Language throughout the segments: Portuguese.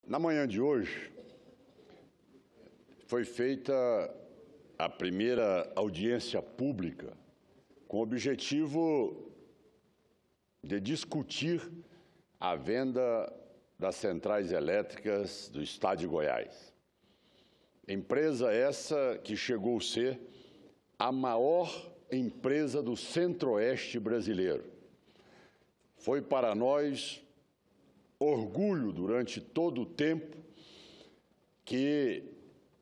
Na manhã de hoje, foi feita a primeira audiência pública com o objetivo de discutir a venda das centrais elétricas do Estado de Goiás. Empresa essa que chegou a ser a maior empresa do Centro-Oeste brasileiro. Foi para nós orgulho durante todo o tempo que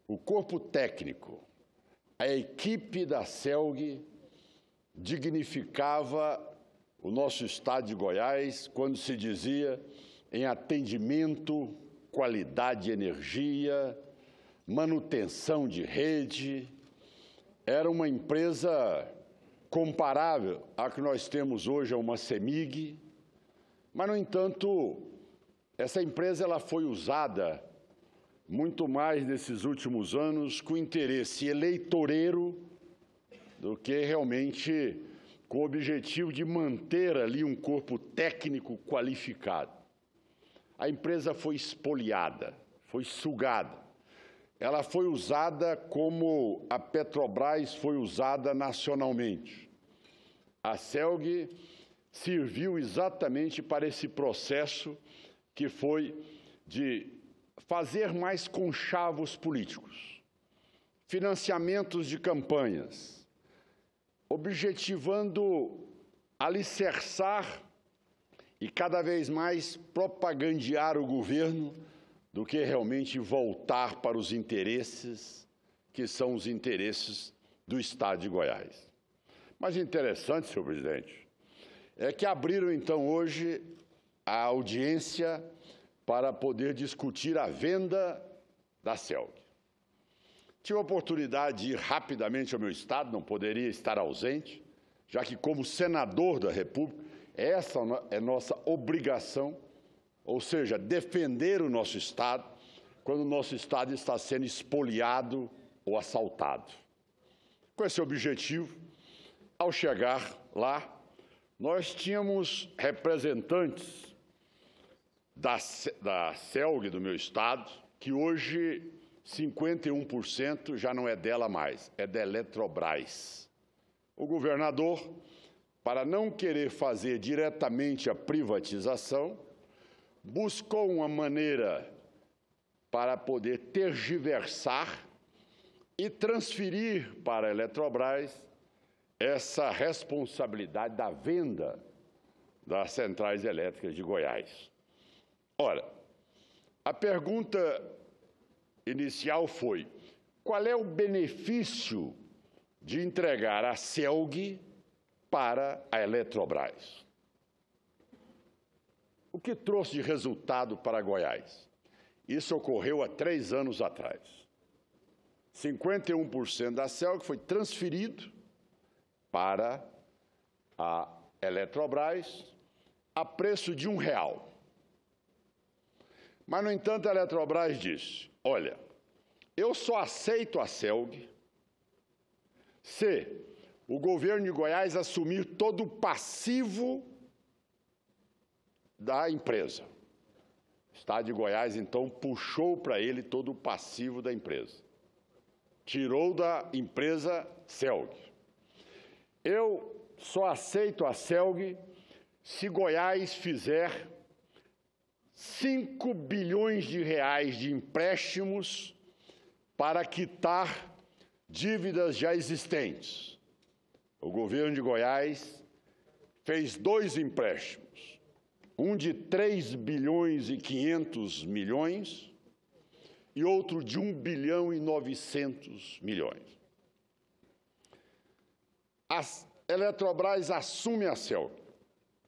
o corpo técnico, a equipe da CELG, dignificava o nosso estado de Goiás quando se dizia em atendimento, qualidade de energia, manutenção de rede. Era uma empresa comparável à que nós temos hoje, a uma CEMIG, mas, no entanto, essa empresa ela foi usada muito mais nesses últimos anos com interesse eleitoreiro do que realmente com o objetivo de manter ali um corpo técnico qualificado. A empresa foi espoliada, foi sugada. Ela foi usada como a Petrobras foi usada nacionalmente. A CELG serviu exatamente para esse processo que foi de fazer mais conchavos políticos, financiamentos de campanhas, objetivando alicerçar e cada vez mais propagandear o governo do que realmente voltar para os interesses que são os interesses do Estado de Goiás. Mas interessante, senhor presidente, é que abriram então hoje a audiência para poder discutir a venda da CELG. Tive a oportunidade de ir rapidamente ao meu estado, não poderia estar ausente, já que como senador da República, essa é nossa obrigação, ou seja, defender o nosso estado quando o nosso estado está sendo espoliado ou assaltado. Com esse objetivo, ao chegar lá, nós tínhamos representantes da CELG do meu estado, que hoje 51% já não é dela mais, é da Eletrobras. O governador, para não querer fazer diretamente a privatização, buscou uma maneira para poder tergiversar e transferir para a Eletrobras essa responsabilidade da venda das centrais elétricas de Goiás. Ora, a pergunta inicial foi: qual é o benefício de entregar a CELG para a Eletrobras? O que trouxe de resultado para Goiás? Isso ocorreu há 3 anos atrás. 51% da CELG foi transferido para a Eletrobras a preço de R$1. Mas, no entanto, a Eletrobras disse: olha, eu só aceito a CELG se o governo de Goiás assumir todo o passivo da empresa. O Estado de Goiás, então, puxou para ele todo o passivo da empresa. Tirou da empresa CELG. Eu só aceito a CELG se Goiás fizer 5 bilhões de reais de empréstimos para quitar dívidas já existentes. O governo de Goiás fez 2 empréstimos, um de 3 bilhões e 500 milhões e outro de 1 bilhão e 900 milhões. A Eletrobras assume a CELG.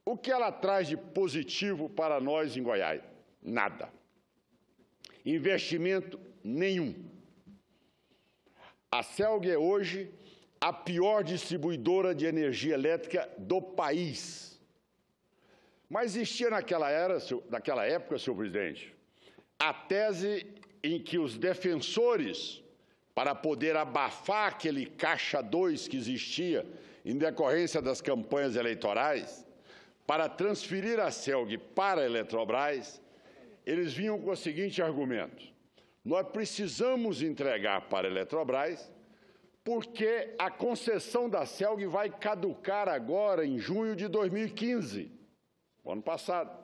O que ela traz de positivo para nós em Goiás? Nada. Investimento nenhum. A CELG é hoje a pior distribuidora de energia elétrica do país. Mas existia naquela época, senhor presidente, a tese em que os defensores, para poder abafar aquele caixa 2 que existia em decorrência das campanhas eleitorais, para transferir a CELG para a Eletrobras, eles vinham com o seguinte argumento: nós precisamos entregar para a Eletrobras porque a concessão da CELG vai caducar agora em junho de 2015, o ano passado.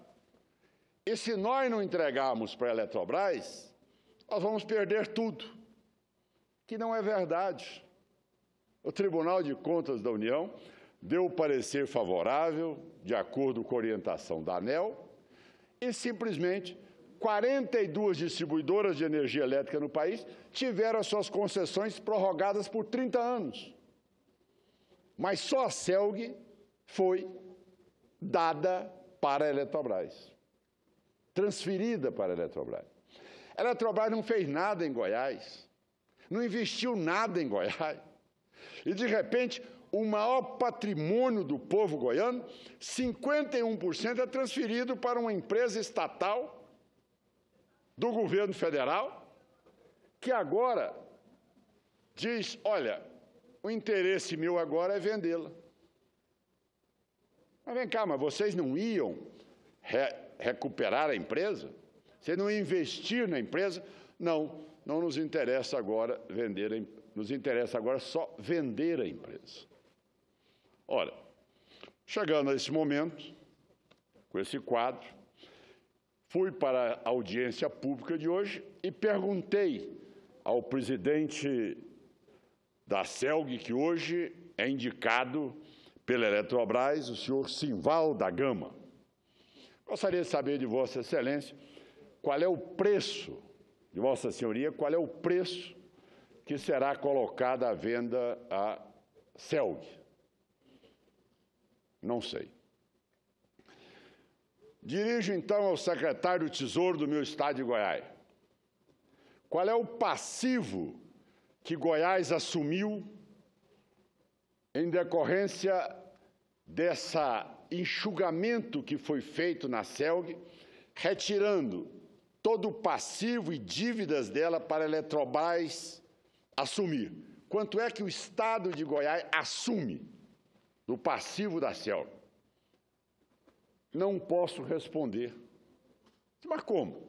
E se nós não entregarmos para a Eletrobras, nós vamos perder tudo, que não é verdade. O Tribunal de Contas da União deu o parecer favorável, de acordo com a orientação da ANEEL, e simplesmente 42 distribuidoras de energia elétrica no país tiveram as suas concessões prorrogadas por 30 anos. Mas só a CELG foi dada para a Eletrobras, transferida para a Eletrobras. A Eletrobras não fez nada em Goiás, não investiu nada em Goiás. E, de repente, o maior patrimônio do povo goiano, 51% é transferido para uma empresa estatal do governo federal, que agora diz: olha, o interesse meu agora é vendê-la. Mas vem cá, mas vocês não iam recuperar a empresa? Vocês não iam investir na empresa? Não, não nos interessa agora vender a empresa. Nos interessa agora só vender a empresa. Ora, chegando a esse momento, com esse quadro, fui para a audiência pública de hoje e perguntei ao presidente da CELG, que hoje é indicado pela Eletrobras, o senhor Simval da Gama. Gostaria de saber de Vossa Excelência qual é o preço, de Vossa Senhoria, qual é o preço que será colocado à venda a CELG. Não sei. Dirijo, então, ao secretário do Tesouro do meu estado de Goiás. Qual é o passivo que Goiás assumiu em decorrência desse enxugamento que foi feito na CELG, retirando todo o passivo e dívidas dela para a Eletrobras assumir? Quanto é que o estado de Goiás assume do passivo da CELG? Não posso responder. Mas como?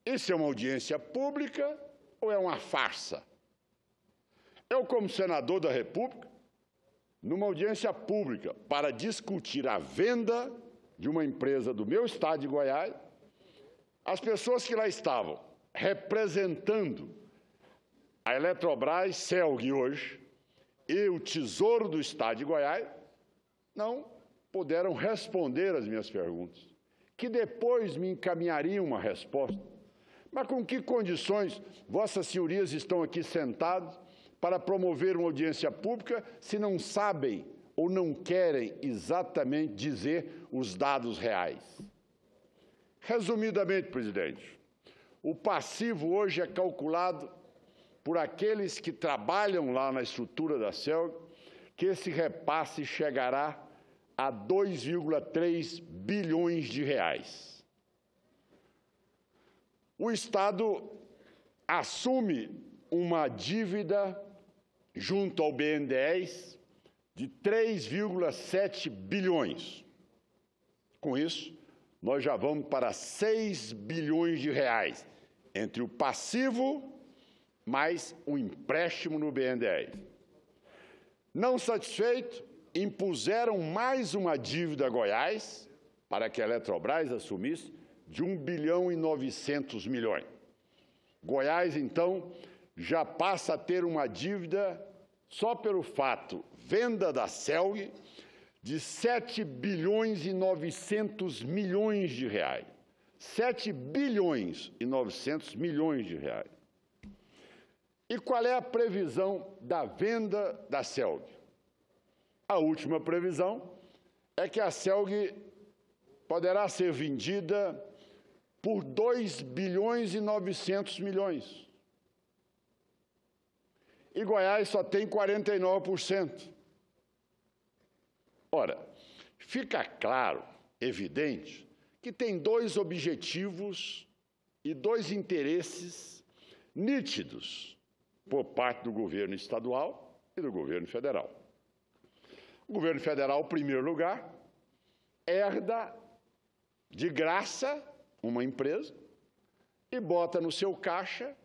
Isso é uma audiência pública ou é uma farsa? Eu, como senador da República, numa audiência pública para discutir a venda de uma empresa do meu estado de Goiás, as pessoas que lá estavam representando a Eletrobras, CELG hoje, e o Tesouro do estado de Goiás, não puderam responder às minhas perguntas, que depois me encaminhariam uma resposta. Mas com que condições Vossas Senhorias estão aqui sentados para promover uma audiência pública se não sabem ou não querem exatamente dizer os dados reais? Resumidamente, presidente, o passivo hoje é calculado por aqueles que trabalham lá na estrutura da CELG, que esse repasse chegará a 2,3 bilhões de reais. O Estado assume uma dívida junto ao BNDES de 3,7 bilhões. Com isso, nós já vamos para 6 bilhões de reais, entre o passivo mais o empréstimo no BNDES. Não satisfeito, impuseram mais uma dívida a Goiás para que a Eletrobras assumisse de 1 bilhão e 900 milhões. Goiás, então, já passa a ter uma dívida, só pelo fato, venda da CELG, de 7 bilhões e 900 milhões de reais. 7 bilhões e 900 milhões de reais. E qual é a previsão da venda da CELG? A última previsão é que a CELG poderá ser vendida por 2 bilhões e 900 milhões. E Goiás só tem 49%. Ora, fica claro, evidente, que tem dois objetivos e dois interesses nítidos por parte do governo estadual e do governo federal. O governo federal, em primeiro lugar, herda de graça uma empresa e bota no seu caixa,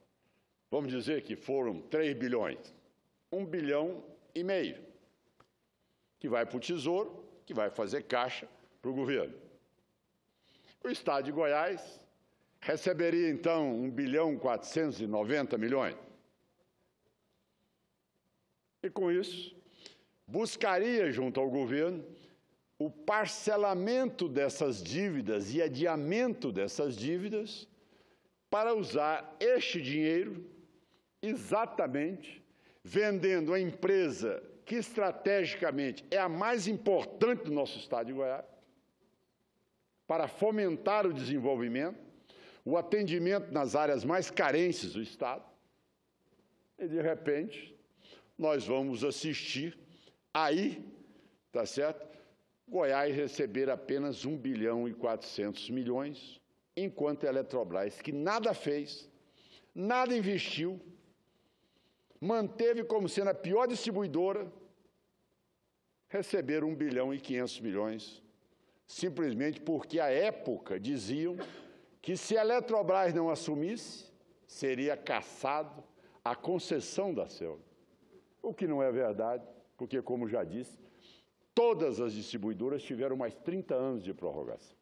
vamos dizer que foram 3 bilhões, 1,5 bilhão, que vai para o Tesouro, que vai fazer caixa para o governo. O Estado de Goiás receberia, então, 1,490 bilhão. E, com isso, buscaria, junto ao governo, o parcelamento dessas dívidas e adiamento dessas dívidas para usar este dinheiro exatamente vendendo a empresa que estrategicamente é a mais importante do nosso Estado de Goiás, para fomentar o desenvolvimento, o atendimento nas áreas mais carentes do Estado, e, de repente, nós vamos assistir aí, tá certo? Goiás receber apenas 1,4 bilhão, enquanto a Eletrobras, que nada fez, nada investiu, manteve como sendo a pior distribuidora, receber 1,5 bilhão, simplesmente porque, à época, diziam que se a Eletrobras não assumisse, seria cassado a concessão da CELG. O que não é verdade, porque, como já disse, todas as distribuidoras tiveram mais 30 anos de prorrogação.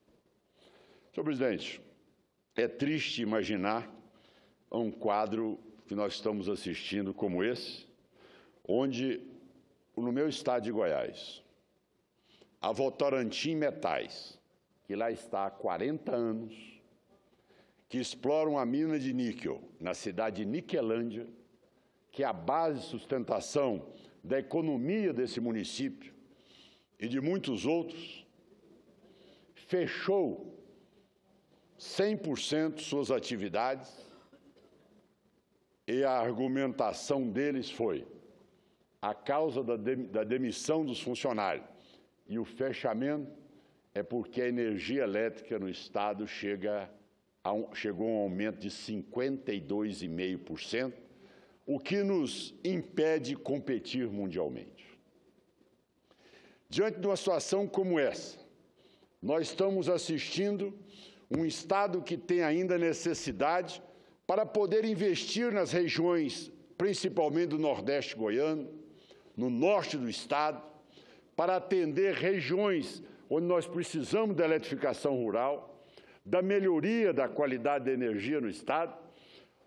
Senhor presidente, é triste imaginar um quadro que nós estamos assistindo como esse, onde, no meu estado de Goiás, a Votorantim Metais, que lá está há 40 anos, que exploram a mina de níquel na cidade de Niquelândia, que é a base de sustentação da economia desse município e de muitos outros, fechou 100% suas atividades, e a argumentação deles foi: a causa da demissão dos funcionários e o fechamento é porque a energia elétrica no Estado chegou a um aumento de 52,5%, o que nos impede de competir mundialmente. Diante de uma situação como essa, nós estamos assistindo um Estado que tem ainda necessidade para poder investir nas regiões, principalmente do Nordeste goiano, no norte do Estado, para atender regiões onde nós precisamos da eletrificação rural, da melhoria da qualidade da energia no Estado.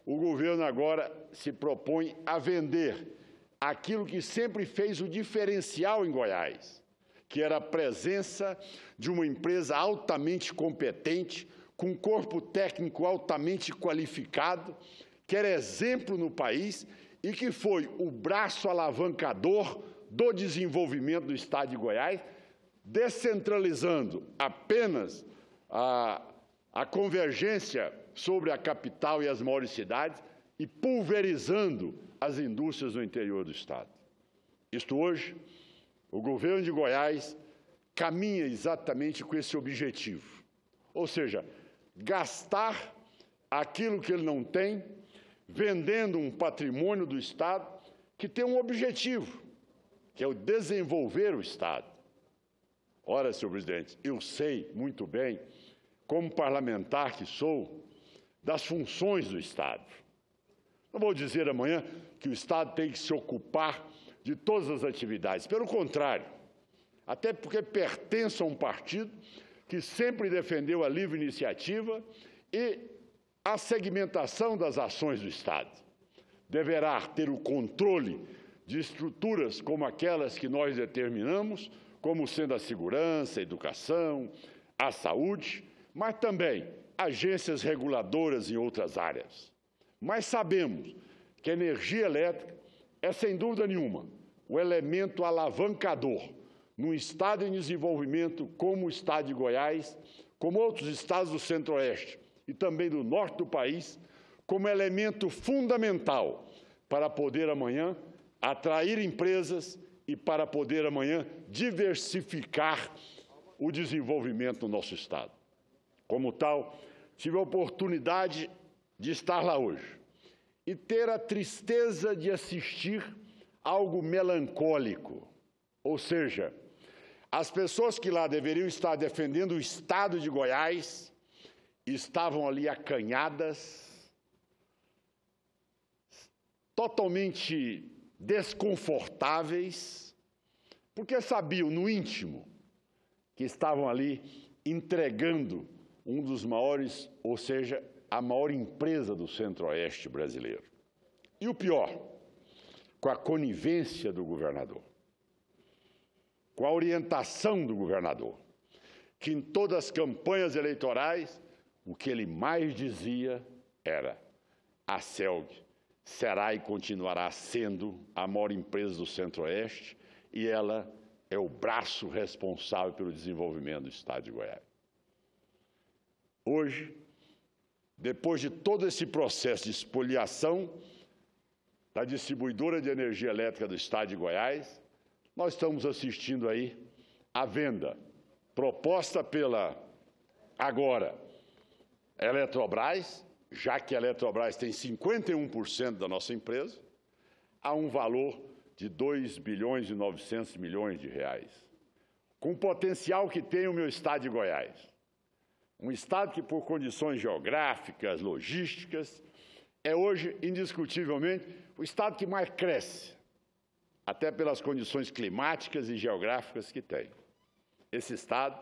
O governo agora se propõe a vender aquilo que sempre fez o diferencial em Goiás, que era a presença de uma empresa altamente competente, com um corpo técnico altamente qualificado, que era exemplo no país e que foi o braço alavancador do desenvolvimento do Estado de Goiás, descentralizando apenas a convergência sobre a capital e as maiores cidades e pulverizando as indústrias no interior do Estado. Isto hoje, o governo de Goiás caminha exatamente com esse objetivo, ou seja, gastar aquilo que ele não tem, vendendo um patrimônio do Estado que tem um objetivo, que é o desenvolver o Estado. Ora, senhor presidente, eu sei muito bem, como parlamentar que sou, das funções do Estado. Não vou dizer amanhã que o Estado tem que se ocupar de todas as atividades. Pelo contrário, até porque pertenço a um partido que sempre defendeu a livre iniciativa e a segmentação das ações do Estado. Deverá ter o controle de estruturas como aquelas que nós determinamos, como sendo a segurança, a educação, a saúde, mas também agências reguladoras em outras áreas. Mas sabemos que a energia elétrica é, sem dúvida nenhuma, o elemento alavancador num Estado em desenvolvimento como o Estado de Goiás, como outros estados do Centro-Oeste e também do Norte do país, como elemento fundamental para poder amanhã atrair empresas e para poder amanhã diversificar o desenvolvimento do nosso Estado. Como tal, tive a oportunidade de estar lá hoje e ter a tristeza de assistir algo melancólico, ou seja, as pessoas que lá deveriam estar defendendo o Estado de Goiás estavam ali acanhadas, totalmente desconfortáveis, porque sabiam no íntimo que estavam ali entregando um dos maiores, ou seja, a maior empresa do Centro-Oeste brasileiro. E o pior, com a conivência do governador, com a orientação do governador, que em todas as campanhas eleitorais, o que ele mais dizia era: a CELG será e continuará sendo a maior empresa do Centro-Oeste e ela é o braço responsável pelo desenvolvimento do Estado de Goiás. Hoje, depois de todo esse processo de espoliação da distribuidora de energia elétrica do Estado de Goiás, nós estamos assistindo aí a venda proposta pela, agora, Eletrobras, já que a Eletrobras tem 51% da nossa empresa, a um valor de 2 bilhões e 900 milhões de reais, com o potencial que tem o meu Estado de Goiás. Um Estado que, por condições geográficas, logísticas, é hoje, indiscutivelmente, o Estado que mais cresce, até pelas condições climáticas e geográficas que tem. Esse Estado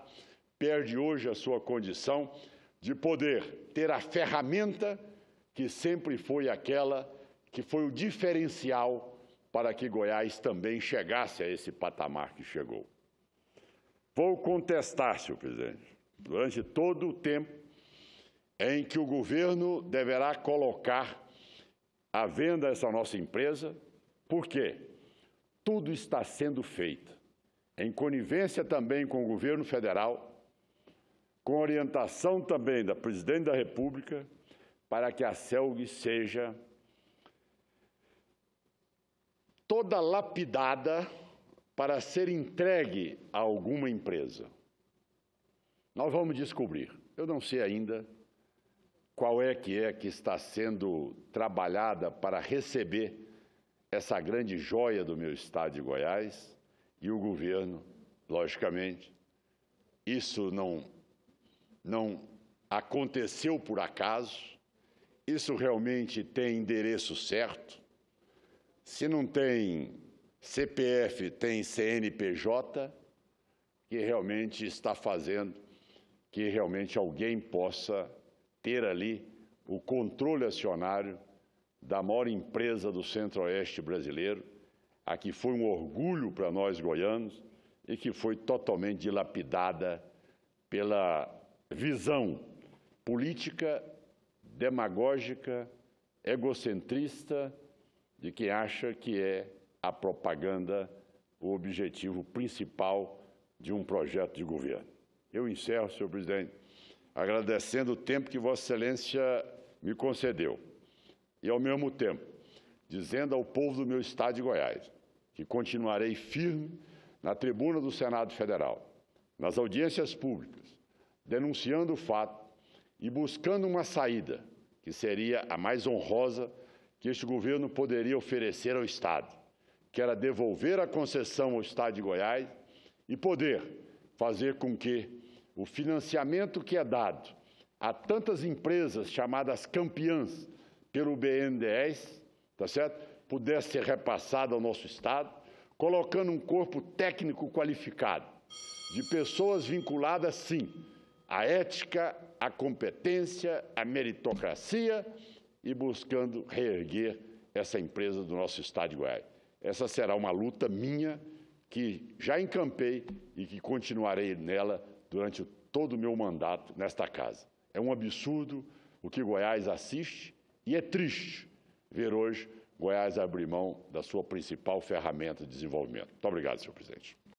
perde hoje a sua condição de poder ter a ferramenta que sempre foi aquela que foi o diferencial para que Goiás também chegasse a esse patamar que chegou. Vou contestar, senhor presidente, durante todo o tempo em que o governo deverá colocar à venda essa nossa empresa, porque tudo está sendo feito em conivência também com o governo federal, com orientação também da Presidente da República, para que a CELG seja toda lapidada para ser entregue a alguma empresa. Nós vamos descobrir. Eu não sei ainda qual é que está sendo trabalhada para receber essa grande joia do meu Estado de Goiás e o governo, logicamente. Isso não aconteceu por acaso, isso realmente tem endereço certo. Se não tem CPF, tem CNPJ, que realmente está fazendo que realmente alguém possa ter ali o controle acionário da maior empresa do Centro-Oeste brasileiro, a que foi um orgulho para nós goianos e que foi totalmente dilapidada pela visão política, demagógica, egocentrista de quem acha que é a propaganda o objetivo principal de um projeto de governo. Eu encerro, senhor presidente, agradecendo o tempo que Vossa Excelência me concedeu e, ao mesmo tempo, dizendo ao povo do meu Estado de Goiás que continuarei firme na tribuna do Senado Federal, nas audiências públicas, denunciando o fato e buscando uma saída que seria a mais honrosa que este governo poderia oferecer ao Estado, que era devolver a concessão ao Estado de Goiás e poder fazer com que o financiamento que é dado a tantas empresas chamadas campeãs pelo BNDES, tá certo? Pudesse ser repassado ao nosso Estado, colocando um corpo técnico qualificado, de pessoas vinculadas, sim, à ética, à competência, à meritocracia e buscando reerguer essa empresa do nosso Estado de Goiás. Essa será uma luta minha que já encampei e que continuarei nela durante todo o meu mandato nesta casa. É um absurdo o que Goiás assiste e é triste ver hoje Goiás abrir mão da sua principal ferramenta de desenvolvimento. Muito obrigado, senhor presidente.